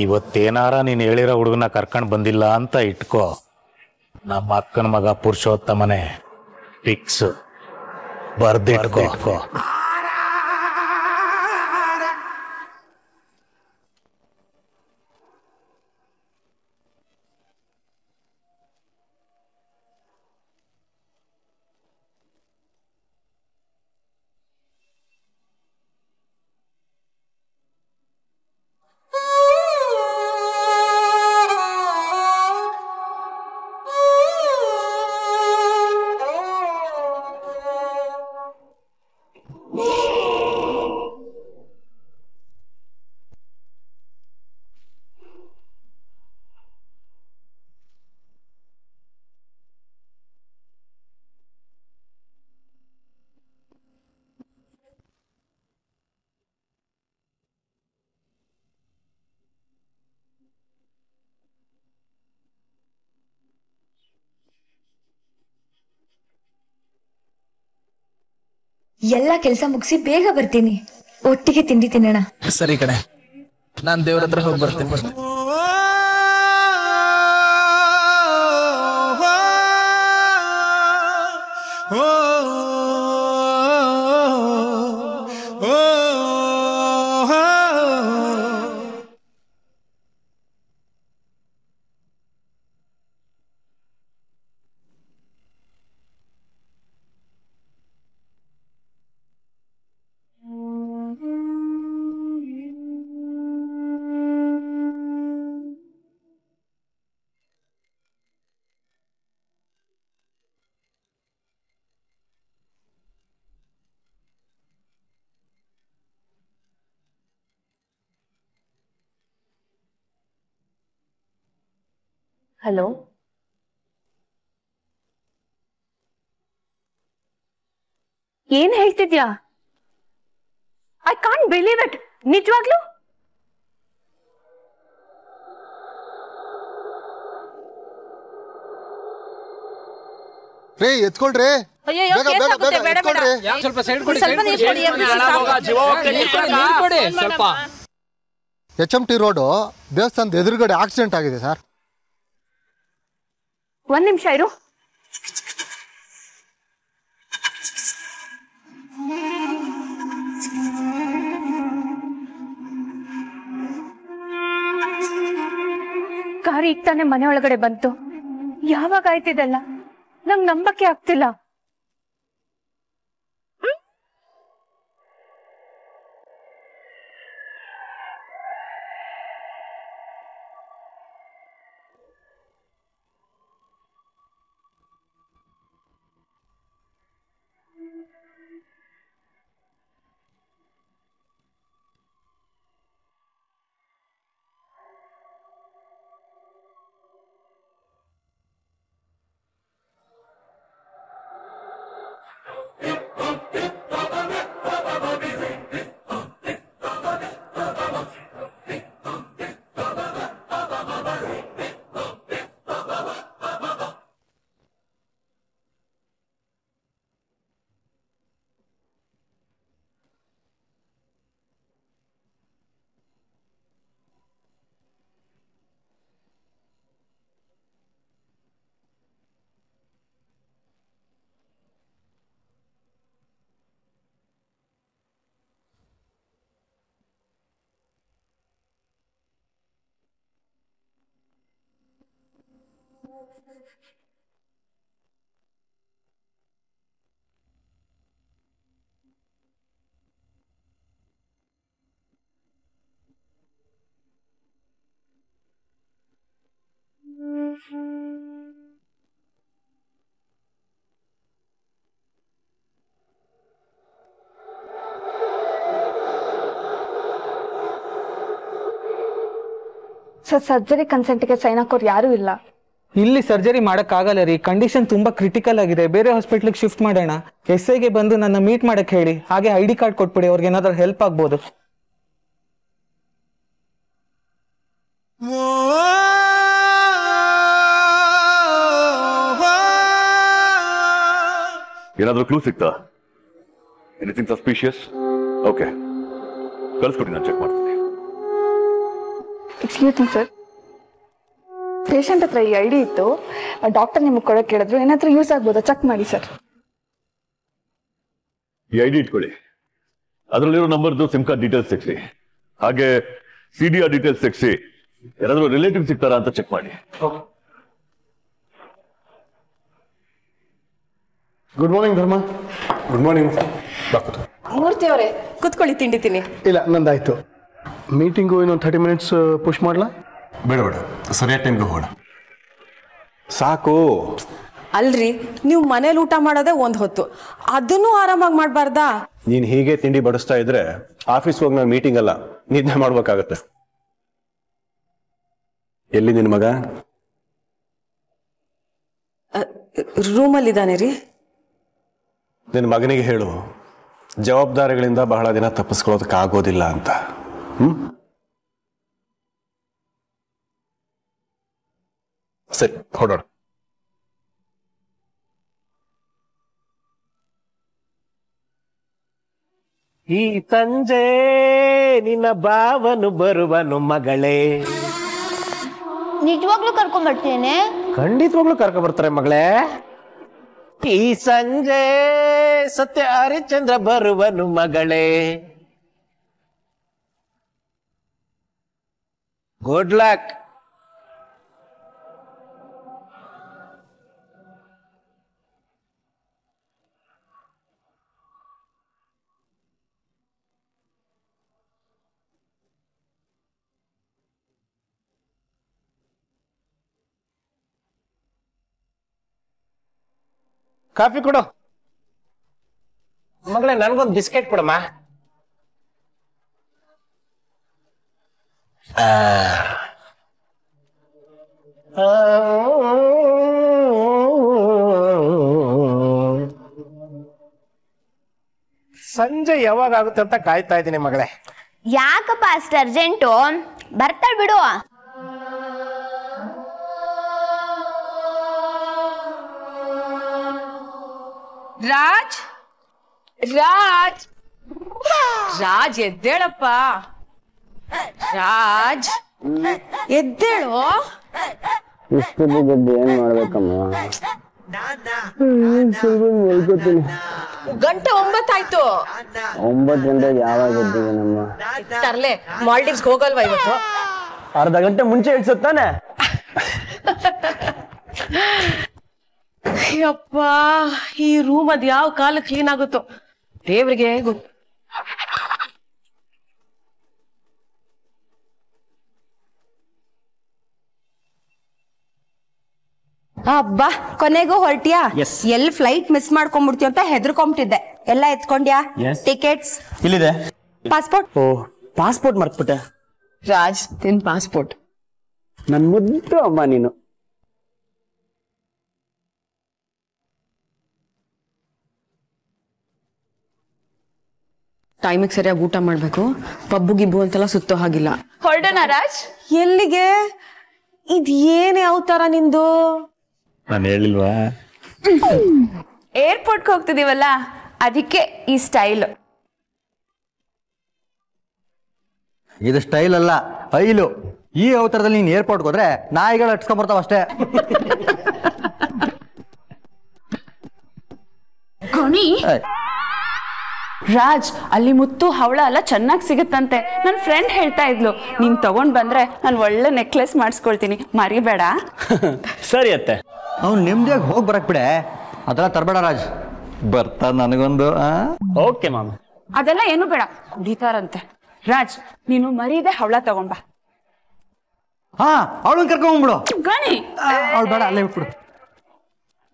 ಇವತ್ತೇನಾರ ನೀನು ಹೇಳಿರೋ ಹುಡುಗನ ಕರ್ಕೊಂಡು ಬಂದಿಲ್ಲ ಅಂತ ಇಟ್ಕೋ, ನಮ್ಮ ಅಕ್ಕನ ಮಗ ಪುರುಷೋತ್ತಮನೆ ಫಿಕ್ಸ್. ಬರ್ದಿಟ್ಕೋ. ಎಲ್ಲ ಕೆಲಸ ಮುಗಿಸಿ ಬೇಗ ಬರ್ತೀನಿ, ಒಟ್ಟಿಗೆ ತಿಂಡಿ ತಿನ್ನೋಣ. ಸರಿ ಕಣೆ, ನಾನ್ ದೇವ್ರ ಹತ್ರ ಹೋಗಿ ಬರ್ತೀನಿ. ಹಲೋ, ಏನ್ ಹೇಳ್ತಿದ್ಯಾ? I can't believe it. ನಿಜವಾಗ್ಲೂ? ರೇ ಎತ್ಕೊಳ್ರಿ. HMT ರೋಡು ದೇವಸ್ಥಾನದ ಎದುರುಗಡೆ ಆಕ್ಸಿಡೆಂಟ್ ಆಗಿದೆ ಸರ್. ಒಂದ್ ನಿಮಿಷ ಇರು. ಕಾರ್ ಈಗ ತಾನೆ ಮನೆ ಒಳಗಡೆ ಬಂತು. ಯಾವಾಗ ಆಯ್ತಿದೆಲ್ಲ? ನಂಗೆ ನಂಬಕ್ಕೆ ಆಗ್ತಿಲ್ಲ. ಸರ್, ಸರ್ಜರಿ ಕನ್ಸೆಂಟ್ಗೆ ಸೈನ್ ಹಾಕೋರು ಯಾರು ಇಲ್ಲ. ಇಲ್ಲಿ ಸರ್ಜರಿ ಮಾಡಕ್ಕಾಗಲ್ಲ ರೀ, ಕಂಡೀಷನ್ ತುಂಬಾ ಕ್ರಿಟಿಕಲ್ ಆಗಿದೆ. ಬೇರೆ ಹಾಸ್ಪಿಟ್ಲಿಗೆ ಶಿಫ್ಟ್ ಮಾಡೋಣ. SIಗೆ ಬಂದು ನನ್ನ ಮೀಟ್ ಮಾಡಕ್ ಹೇಳಿ, ಹಾಗೆ ID ಕಾರ್ಡ್ ಕೊಟ್ಬಿಡಿ, ಅವ್ರಿಗೆ ಏನಾದ್ರೂ ಹೆಲ್ಪ್ ಆಗ್ಬೋದು. ಏನಾದ್ರೂ ಕ್ಲೂ ಸಿಗ್ತಾ? Anything suspicious? ಓಕೆ, ಕಳಿಸ್ಕೊಡಿ, ನಾನು ಚೆಕ್ ಮಾಡ್ತೀನಿ. ಎಕ್ಸ್ಕ್ಯೂಸ್ ಮಿ ಸರ್, ಪೇಷಂಟ್ ಹತ್ರ ಈ ಐಡಿ ಇತ್ತು, ಡಾಕ್ಟರ್ ನಿಮಗೆ ಕೊಡೋಕೆ ಕೇಳಿದ್ರು, ಏನಾದರೂ ಯೂಸ್ ಆಗ್ಬೋದಾ ಚೆಕ್ ಮಾಡಿ ಸರ್. ಈ ಐಡಿ ಇಟ್ಕೊಳ್ಳಿ, ಅದರಲ್ಲಿರೋ ನಂಬರ್ದು ಸಿಮ್ ಕಾರ್ಡ್ ಡೀಟೇಲ್ಸ್ ತೆಗ್ಸಿ, ಹಾಗೆ CDR ಡೀಟೇಲ್ಸ್ ತೆಗ್ಸಿ, ಯಾರಾದ್ರೂ ರಿಲೇಟಿವ್ ಸಿಗ್ತಾರಾ ಅಂತ ಚೆಕ್ ಮಾಡಿ. Good morning Dharma. Good morning doctor. Murthy ಅವರೇ ಕುತ್ಕೊಳ್ಳಿ, ತಿಂಡಿ ತಿನ್ನಿ. ಇಲ್ಲ, ನಂದಾಯ್ತು. ಮೀಟಿಂಗು ಇನ್ನೊಂದು 30 ಮಿನಿಟ್ಸ್ ಪುಷ್ ಮಾಡಲಾ? ಬೇಡ ಬೇಡ, ಸರಿಯಾದ ಟೈಮ್ಗೆ ಹೋಗೋಣ. ಸಾಕು. ಅಲ್ರಿ, ನೀವು ಮನೇಲಿ ಊಟ ಮಾಡೋದೇ ಒಂದ್ ಹೊತ್ತು, ಅದನ್ನು ಆರಾಮಾಗಿ ಮಾಡ್ಬಾರ್ದಾ? ನೀನ್ ಹೀಗೆ ತಿಂಡಿ ಬಡಿಸ್ತಾ ಇದ್ರೆ ಆಫೀಸ್ ಹೋಗಿ ನಾನು ಮೀಟಿಂಗ್ ಅಲ್ಲ, ನಿದ್ದೆ ಮಾಡ್ಬೇಕಾಗತ್ತೆ. ಎಲ್ಲಿ ನಿನ್ ಮಗ? ರೂಮಲ್ಲಿದ್ದಾನೆ ರೀ. ನಿನ್ನ ಮಗನಿಗೆ ಹೇಳು, ಜವಾಬ್ದಾರಿಗಳಿಂದ ಬಹಳ ದಿನ ತಪ್ಪಿಸ್ಕೊಳ್ಳೋದಕ್ಕಾಗೋದಿಲ್ಲ ಅಂತ. ಸರಿ, ಹೊರಡೋಣ. ಈ ಸಂಜೆ ನಿನ್ನ ಭಾವನು ಬರುವನು ಮಗಳೇ. ನಿಜವಾಗ್ಲೂ ಕರ್ಕೊಂಡ್ ಬರ್ತೀನಿ. ಖಂಡಿತವಾಗ್ಲೂ ಕರ್ಕೊ ಬರ್ತಾರೆ ಮಗಳೇ. ಈ ಸಂಜೆ ಸತ್ಯ ಹರಿಶ್ಚಂದ್ರ ಬರುವನು ಮಗಳೇ. Good luck. ಕಾಫಿ ಕೊಡು ಮಗಳೇ, ನನ್ಗೊಂದು ಬಿಸ್ಕೆಟ್ ಕೊಡಮ್ಮ. ಸಂಜೆ ಯಾವಾಗ ಆಗುತ್ತೆ ಅಂತ ಕಾಯ್ತಾ ಇದ್ದೀನಿ ಮಗಳೇ. ಯಾಕಪ್ಪ ಅಷ್ಟು ಅರ್ಜೆಂಟು? ಬರ್ತಾಳ ಬಿಡು. ರಾಜ್ ರಾಜ್ ರಾಜ್ ಎದ್ದೇಳಪ್ಪ. ರಾಜ್ ಎದ್ದೇಳು. ಇಷ್ಟು ಬಿದ್ದು ಏನ್ ಮಾಡ್ಬೇಕಮ್ಮ? ಗಂಟೆ 9 ಆಯ್ತು. 9 ಗಂಟೆಗೆ ಯಾವಾಗ ಎದ್ದಿದ್ದೀನಮ್ಮ? ತರ್ಲೆ ಮಾಲ್ಡೀವ್ಸ್ ಹೋಗಲ್ವಾ ಇವತ್ತು? ಅರ್ಧ ಗಂಟೆ ಮುಂಚೆ ಇಡ್ಸತ್ತಾನೆ. ಅಯ್ಯಪ್ಪ, ಈ ರೂಮ್ ಅದ್ ಯಾವ ಕಾಲ ಕ್ಲೀನ್ ಆಗುತ್ತೋ ದೇವ್ರಿಗೆ ಗೊತ್ತು. ಅಬ್ಬಾ, ಕೊನೆಗೂ ಹೊರಟಿಯಾ? ಎಲ್ಲಿ ಫ್ಲೈಟ್ ಮಿಸ್ ಮಾಡ್ಕೊಂಡ್ಬಿಡ್ತೀಯ ಅಂತ ಹೆದರ್ಕೊಂಬಿಟ್ಟಿದ್ದೆ. ಎಲ್ಲ ಎತ್ಕೊಂಡ್ಯಾ? ಟಿಕೆಟ್ಸ್ ಇಲ್ಲಿದೆ. ಪಾಸ್ಪೋರ್ಟ್? ಓ, ಪಾಸ್ಪೋರ್ಟ್ ಮರ್ತ್ಬಿಟ್ಟೆ. ರಾಜ್, ನಿನ್ ಪಾಸ್ಪೋರ್ಟ್. ನನ್ ಮುದ್ದು ಅಮ್ಮ ನೀನು. ಟೈಮಿಗೆ ಸರಿಯಾಗಿ ಊಟ ಮಾಡ್ಬೇಕು. ಪಬ್ಬು ಗಿಬ್ಬು ಅಂತೆಲ್ಲ ಸುತ್ತೋ ಹಾಗಿಲ್ಲ. ಹೊರಡೋಣ ರಾಜ್? ಎಲ್ಲಿಗೆ? ಇದ್ ಏನೇ ಅವತಾರ ನಿಂದು? ನಾನು ಹೇಳಿಲ್ವಾ? ಏರ್ಪೋರ್ಟ್ಗೆ ಹೋಗ್ತಿದೀವಲ್ಲ, ಅದಕ್ಕೆ ಈ ಸ್ಟೈಲ್. ಇದು ಸ್ಟೈಲ್ ಅಲ್ಲ, ಐಲು. ಈ ಅವತಾರದಲ್ಲಿ ನೀನು ಏರ್ಪೋರ್ಟ್ಗೆ ಹೋದ್ರೆ ನಾಯಿಗಳು ಹಟ್ಸ್ಕೊಂಡ್ಬರ್ತಾವ ಅಷ್ಟೇ. ರಾಜ್, ಅಲ್ಲಿ ಮುತ್ತು ಹವಳ ಎಲ್ಲ ಚೆನ್ನಾಗಿ ಸಿಗುತ್ತಂತೆ. ನನ್ನ ಫ್ರೆಂಡ್ ಹೇಳ್ತಾ ಇದ್ಲು, ನೀನ್ ತಗೊಂಡ್ ಬಂದ್ರೆ ನಾನು ಒಳ್ಳೆ ನೆಕ್ಲೆಸ್ ಮಾಡಿಸ್ಕೊಳ್ತೀನಿ, ಮರಿಬೇಡ. ಸರಿ ಅತ್ತೆ. ಅವ್ನು ನೆಮ್ಮದಿಯಾಗಿ ಹೋಗಿ ಬರಕ್ ಬಿಡೆ, ಅದೆಲ್ಲ ತರಬೇಡ ರಾಜ್. ಬರ್ತಾ ನನಗೊಂದು. ಓಕೆ ಮಾಮ. ಅದೆಲ್ಲ ಏನು ಬೇಡ, ಕುಡಿತಾರಂತೆ. ರಾಜ್, ನೀನು ಮರೀದೆ ಹವಳ ತಗೊಂಬ. ಹಾ, ಅವಳನ್ನ ಕರ್ಕೊಂಡ್ಬಿಡು. ಗಣಿ, ಅವಳು ಬೇಡ, ಅಲ್ಲೇ ಬಿಟ್ಬಿಡು.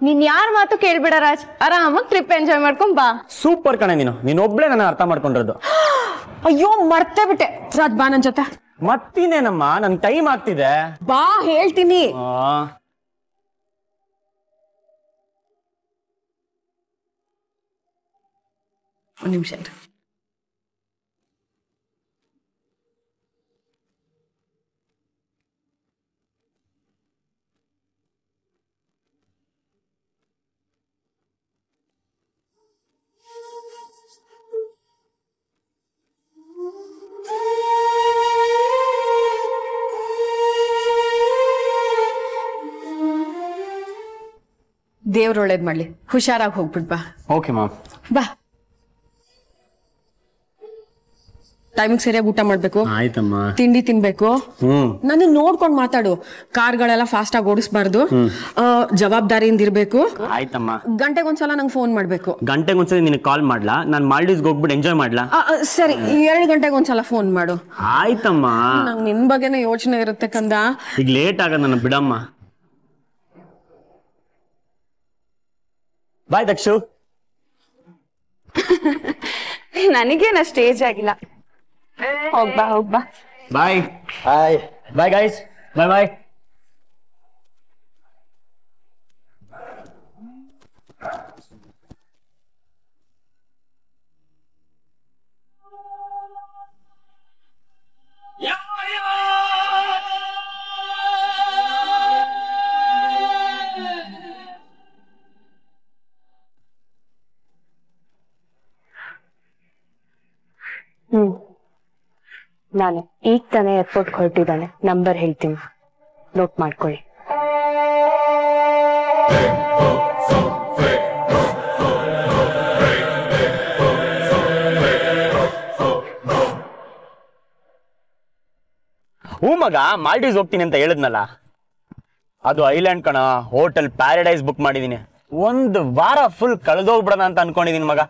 ನೀನ್ ಯಾರ ಮಾತು ಕೇಳ್ಬೇಡ ರಾಜ್, ಆರಾಮಾಗಿ ಟ್ರಿಪ್ ಎಂಜಾಯ್ ಮಾಡ್ಕೊಂಡ್ ಬಾ. ಸೂಪರ್ ಕಣೆ ನೀನೊಬ್ಳೆ ನನ್ನ ಅರ್ಥ ಮಾಡ್ಕೊಂಡಿರೋದು. ಅಯ್ಯೋ, ಮರ್ತೇ ಬಿಟ್ಟೆ. ರಾಜ್, ಬಾ ನನ್ ಜೊತೆ. ಮತ್ತಿನೇನಮ್ಮ, ನನ್ ಟೈಮ್ ಆಗ್ತಿದೆ. ಬಾ, ಹೇಳ್ತೀನಿ. ಒಂದ್ ನಿಮಿಷ. ದೇವ್ರ ಒಳ್ಳೇದ್ ಮಾಡ್ಲಿ, ಹುಷಾರಾಗಿ ಹೋಗ್ಬಿಟ್ ಬಾ. Okay ma'am. ಬಾ. ಟೈಮಿಗೆ ಸರಿಯಾಗಿ ಊಟ ಮಾಡ್ಬೇಕು. ಆಯ್ತಮ್ಮ. ತಿಂಡಿ ತಿನ್ಬೇಕು. ನನ್ನ ನೋಡ್ಕೊಂಡ್ ಮಾತಾಡು. ಕಾರ್ಗಳೆಲ್ಲ ಫಾಸ್ಟ್ ಆಗಿ ಓಡಿಸ್ಬಾರ್ದು. ಜವಾಬ್ದಾರಿಯಿಂದ ಇರ್ಬೇಕು. ಆಯ್ತಮ್ಮ. ಗಂಟೆಗೊಂದ್ಸಲ ನಂಗೆ ಫೋನ್ ಮಾಡ್ಬೇಕು. ಗಂಟೆಗೊಂದ್ಸಲ ನಿನಗೆ ಕಾಲ್ ಮಾಡ್ಲಾ? ನಾನು ಮಾಲ್ಡೀವ್ಸ್ಗೆ ಹೋಗ್ಬಿಟ್ಟು ಎಂಜಾಯ್ ಮಾಡ್ಲಾ? ಸರಿ, 2 ಗಂಟೆಗೊಂದ್ಸಲ ಫೋನ್ ಮಾಡು. ಆಯ್ತಮ್ಮ. ನಂಗೆ ನಿನ್ ಬಗ್ಗೆನೇ ಯೋಚನೆ ಇರುತ್ತೆ ಕಂದ. ಈಗ ಲೇಟ್ ಆಗದ ನನ್ನ ಬಿಡಮ್ಮ. ಬಾಯ್ ದಕ್ಷು. ನನಗೇನ ಸ್ಟೇಜ್ ಆಗಿಲ್ಲ. ಹೋಗ್ಬಾ ಹೋಗ್ಬಾ. ಬಾಯ್. ಬಾಯ್ ಬಾಯ್ ಗೈಸ್. ಬಾಯ್ ಬಾಯ್. ನಾನು ಈಗ ತಾನೇ ಏರ್ಪೋರ್ಟ್ ಹೊರಟಿದ್ದಾನೆ. ನಂಬರ್ ಹೇಳ್ತೀನಿ, ನೋಟ್ ಮಾಡ್ಕೊಳ್ಳಿ. ಮಗ ಮಾಲ್ಡೀವ್ಸ್ ಹೋಗ್ತೀನಿ ಅಂತ ಹೇಳಿದ್ನಲ್ಲ, ಅದು ಐಲ್ಯಾಂಡ್ ಕಣ. ಹೋಟೆಲ್ ಪ್ಯಾರಡೈಸ್ ಬುಕ್ ಮಾಡಿದೀನಿ. 1 ವಾರ ಫುಲ್ ಕಳೆದೋಗ್ಬಿಡೋಣ ಅಂತ ಅನ್ಕೊಂಡಿದೀನಿ ಮಗ.